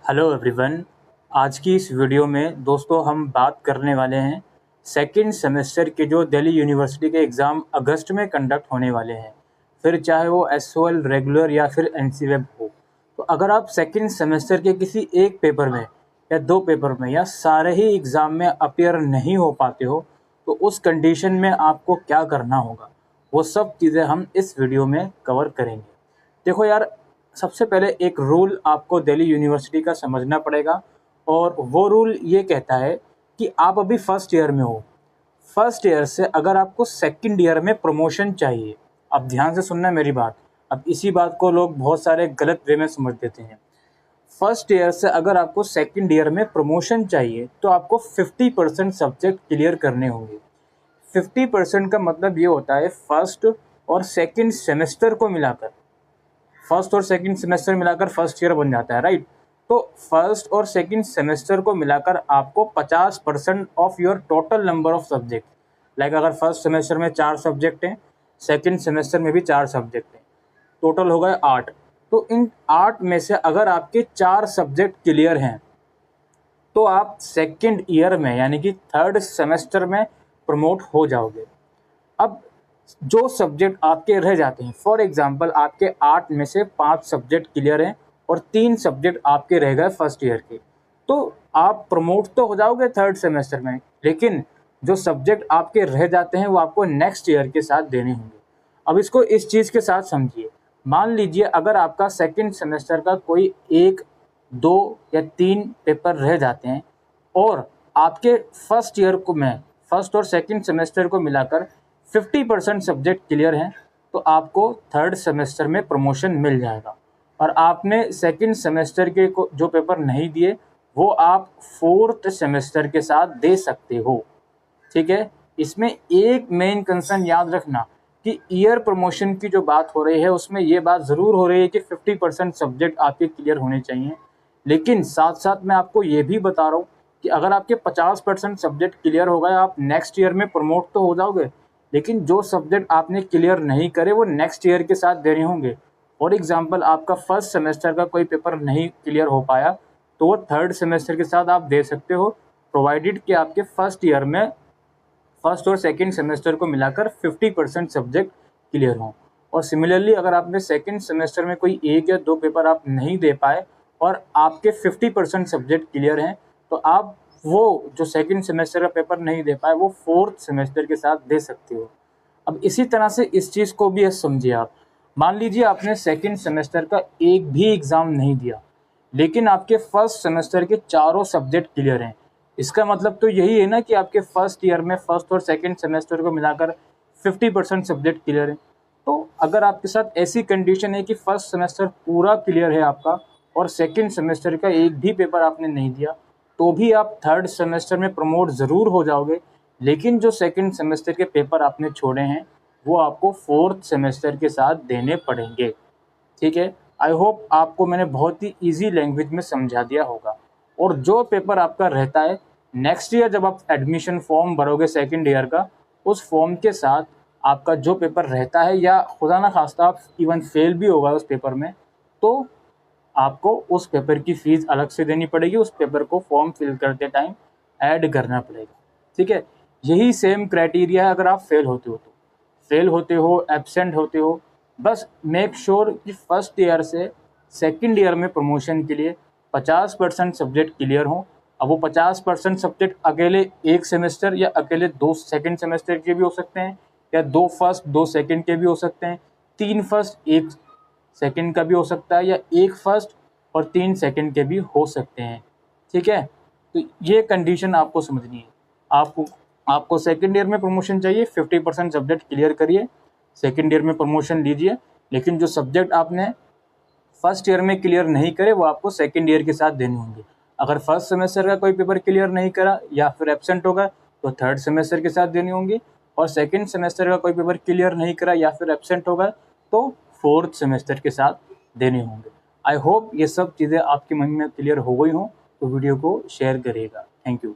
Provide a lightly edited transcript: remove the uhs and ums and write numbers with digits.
Hello everyone. आज की इस वीडियो में दोस्तों हम बात करने वाले हैं सेकंड सेमेस्टर के जो दिल्ली यूनिवर्सिटी के एग्ज़ाम अगस्त में कंडक्ट होने वाले हैं, फिर चाहे वो एसओएल रेगुलर या फिर एनसीवेब हो। तो अगर आप सेकंड सेमेस्टर के किसी एक पेपर में या दो पेपर में या सारे ही एग्ज़ाम में अपीयर नहीं हो पाते हो, तो उस कंडीशन में आपको क्या करना होगा, वो सब चीज़ें हम इस वीडियो में कवर करेंगे। देखो यार, सबसे पहले एक रूल आपको दिल्ली यूनिवर्सिटी का समझना पड़ेगा, और वो रूल ये कहता है कि आप अभी फर्स्ट ईयर में हो। फर्स्ट ईयर से अगर आपको सेकंड ईयर में प्रमोशन चाहिए, अब ध्यान से सुनना मेरी बात। अब इसी बात को लोग बहुत सारे गलत वे में समझ देते हैं। फर्स्ट ईयर से अगर आपको सेकंड ईयर में प्रमोशन चाहिए तो आपको 50% सब्जेक्ट क्लियर करने होंगे। 50% का मतलब ये होता है फर्स्ट और सेकंड सेमेस्टर को मिलाकर, फर्स्ट और सेकंड सेमेस्टर मिलाकर फर्स्ट ईयर बन जाता है, राइट। तो फर्स्ट और सेकंड सेमेस्टर को मिलाकर आपको 50% of your total number of subject, like अगर फर्स्ट सेमेस्टर में 4 सब्जेक्ट हैं, सेकंड सेमेस्टर में भी 4 सब्जेक्ट हैं, टोटल हो गए 8। तो इन 8 में से अगर आपके 4 सब्जेक्ट क्लियर हैं तो आप सेकंड ईयर में यानी कि थर्ड सेमेस्टर में प्रमोट हो जाओगे। अब जो सब्जेक्ट आपके रह जाते हैं, फॉर एग्जांपल आपके 8 में से 5 सब्जेक्ट क्लियर हैं और 3 सब्जेक्ट आपके रह गए फर्स्ट ईयर के, तो आप प्रमोट तो हो जाओगे थर्ड सेमेस्टर में, लेकिन जो सब्जेक्ट आपके रह जाते हैं वो आपको नेक्स्ट ईयर के साथ देने होंगे। अब इसको इस चीज़ के साथ समझिए। मान लीजिए अगर आपका सेकंड सेमेस्टर का कोई 1, 2 या 3 पेपर रह जाते हैं और आपके फर्स्ट ईयर को में फर्स्ट और सेकंड सेमेस्टर को मिलाकर 50% सब्जेक्ट क्लियर हैं, तो आपको थर्ड सेमेस्टर में प्रमोशन मिल जाएगा। और आपने सेकंड सेमेस्टर के जो पेपर नहीं दिए वो आप फोर्थ सेमेस्टर के साथ दे सकते हो, ठीक है। इसमें एक मेन कंसर्न याद रखना कि ईयर प्रमोशन की जो बात हो रही है उसमें ये बात ज़रूर हो रही है कि 50% सब्जेक्ट आपके क्लियर होने चाहिए, लेकिन साथ साथ मैं आपको ये भी बता रहा हूँ कि अगर आपके 50% सब्जेक्ट क्लियर हो गए, आप नेक्स्ट ईयर में प्रमोट तो हो जाओगे, लेकिन जो सब्जेक्ट आपने क्लियर नहीं करे वो नेक्स्ट ईयर के साथ देने होंगे। फॉर एग्जांपल आपका फर्स्ट सेमेस्टर का कोई पेपर नहीं क्लियर हो पाया तो वो थर्ड सेमेस्टर के साथ आप दे सकते हो, प्रोवाइडेड कि आपके फर्स्ट ईयर में फर्स्ट और सेकंड सेमेस्टर को मिलाकर 50% सब्जेक्ट क्लियर हों। और सिमिलरली अगर आपने सेकंड सेमेस्टर में कोई 1 या 2 पेपर आप नहीं दे पाए और आपके 50% सब्जेक्ट क्लियर हैं, तो आप वो जो सेकंड सेमेस्टर का पेपर नहीं दे पाए वो फोर्थ सेमेस्टर के साथ दे सकते हो। अब इसी तरह से इस चीज़ को भी समझिए आप। मान लीजिए आपने सेकंड सेमेस्टर का एक भी एग्ज़ाम नहीं दिया, लेकिन आपके फर्स्ट सेमेस्टर के चारों सब्जेक्ट क्लियर हैं। इसका मतलब तो यही है ना कि आपके फर्स्ट ईयर में फर्स्ट और सेकंड सेमेस्टर को मिलाकर 50% सब्जेक्ट क्लियर है। तो अगर आपके साथ ऐसी कंडीशन है कि फर्स्ट सेमेस्टर पूरा क्लियर है आपका और सेकंड सेमेस्टर का एक भी पेपर आपने नहीं दिया, तो भी आप थर्ड सेमेस्टर में प्रमोट ज़रूर हो जाओगे, लेकिन जो सेकंड सेमेस्टर के पेपर आपने छोड़े हैं वो आपको फोर्थ सेमेस्टर के साथ देने पड़ेंगे, ठीक है। आई होप आपको मैंने बहुत ही ईजी लैंग्वेज में समझा दिया होगा। और जो पेपर आपका रहता है नेक्स्ट ईयर जब आप एडमिशन फॉर्म भरोगे सेकंड ईयर का, उस फॉर्म के साथ आपका जो पेपर रहता है, या खुदा ना खास्ता आप इवन फेल भी होगा उस पेपर में, तो आपको उस पेपर की फ़ीस अलग से देनी पड़ेगी, उस पेपर को फॉर्म फिल करते टाइम ऐड करना पड़ेगा, ठीक है। यही सेम क्राइटेरिया है अगर आप फेल होते हो तो। फेल होते हो, एब्सेंट होते हो, बस मेक श्योर कि फर्स्ट ईयर से सेकंड ईयर में प्रमोशन के लिए 50% सब्जेक्ट क्लियर हों। अब वो 50% सब्जेक्ट अकेले एक सेमेस्टर या अकेले 2 सेकंड सेमेस्टर के भी हो सकते हैं, या 2 फर्स्ट 2 सेकंड के भी हो सकते हैं, 3 फर्स्ट 1 सेकंड का भी हो सकता है, या 1 फर्स्ट और 3 सेकंड के भी हो सकते हैं, ठीक है। तो ये कंडीशन आपको समझनी है। आपको सेकंड ईयर में प्रमोशन चाहिए, 50% सब्जेक्ट क्लियर करिए, सेकंड ईयर में प्रमोशन लीजिए, लेकिन जो सब्जेक्ट आपने फर्स्ट ईयर में क्लियर नहीं करे वो आपको सेकंड ईयर के साथ देने होंगे। अगर फर्स्ट सेमेस्टर का कोई पेपर क्लियर नहीं करा या फिर एब्सेंट होगा तो थर्ड सेमेस्टर के साथ देनी होंगी, और सेकंड सेमेस्टर का कोई पेपर क्लियर नहीं करा या फिर एब्सेंट होगा तो फोर्थ सेमेस्टर के साथ देने होंगे। आई होप ये सब चीज़ें आपके मन में क्लियर हो गई हों, तो वीडियो को शेयर करिएगा। Thank you.